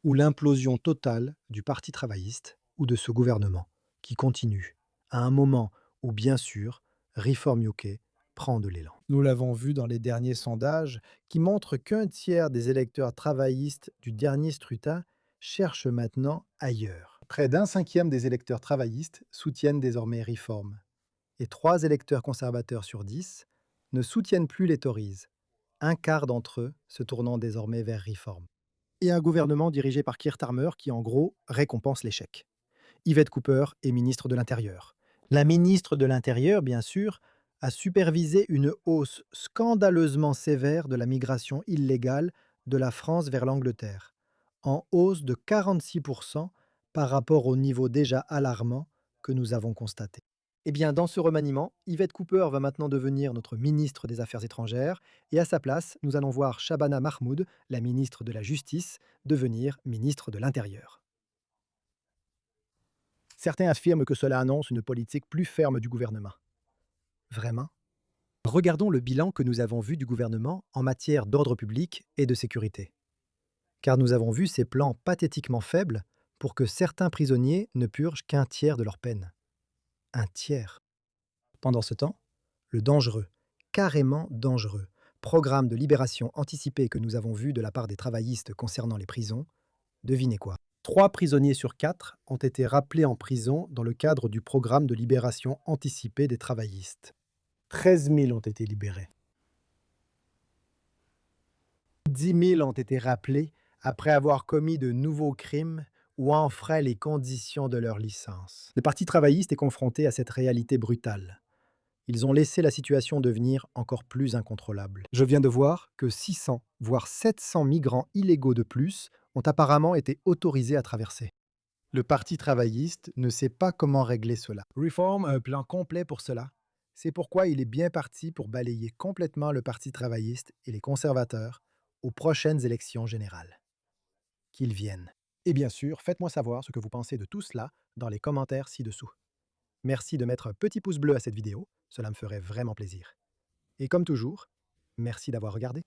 ou l'implosion totale du Parti travailliste ou de ce gouvernement, qui continue, à un moment où, bien sûr, Reform UK prend de l'élan. Nous l'avons vu dans les derniers sondages qui montrent qu'un tiers des électeurs travaillistes du dernier scrutin cherchent maintenant ailleurs. Près d'un cinquième des électeurs travaillistes soutiennent désormais Reform, et 3 électeurs conservateurs sur 10 ne soutiennent plus les Tories, un quart d'entre eux se tournant désormais vers Reform. Et un gouvernement dirigé par Keir Starmer qui, en gros, récompense l'échec. Yvette Cooper est ministre de l'Intérieur. La ministre de l'Intérieur, bien sûr, a supervisé une hausse scandaleusement sévère de la migration illégale de la France vers l'Angleterre, en hausse de 46% par rapport au niveau déjà alarmant que nous avons constaté. Eh bien, dans ce remaniement, Yvette Cooper va maintenant devenir notre ministre des Affaires étrangères, et à sa place, nous allons voir Shabana Mahmoud, la ministre de la Justice, devenir ministre de l'Intérieur. Certains affirment que cela annonce une politique plus ferme du gouvernement. Vraiment? Regardons le bilan que nous avons vu du gouvernement en matière d'ordre public et de sécurité. Car nous avons vu ces plans pathétiquement faibles pour que certains prisonniers ne purgent qu'un tiers de leur peine. Un tiers. Pendant ce temps, le dangereux, carrément dangereux, programme de libération anticipée que nous avons vu de la part des travaillistes concernant les prisons, devinez quoi? 3 prisonniers sur 4 ont été rappelés en prison dans le cadre du programme de libération anticipée des travaillistes. 13 000 ont été libérés. 10 000 ont été rappelés après avoir commis de nouveaux crimes ou enfreint les conditions de leur licence. Le Parti travailliste est confronté à cette réalité brutale. Ils ont laissé la situation devenir encore plus incontrôlable. Je viens de voir que 600, voire 700 migrants illégaux de plus ont apparemment été autorisés à traverser. Le Parti travailliste ne sait pas comment régler cela. Reform a un plan complet pour cela. C'est pourquoi il est bien parti pour balayer complètement le Parti travailliste et les conservateurs aux prochaines élections générales. Qu'ils viennent. Et bien sûr, faites-moi savoir ce que vous pensez de tout cela dans les commentaires ci-dessous. Merci de mettre un petit pouce bleu à cette vidéo, cela me ferait vraiment plaisir. Et comme toujours, merci d'avoir regardé.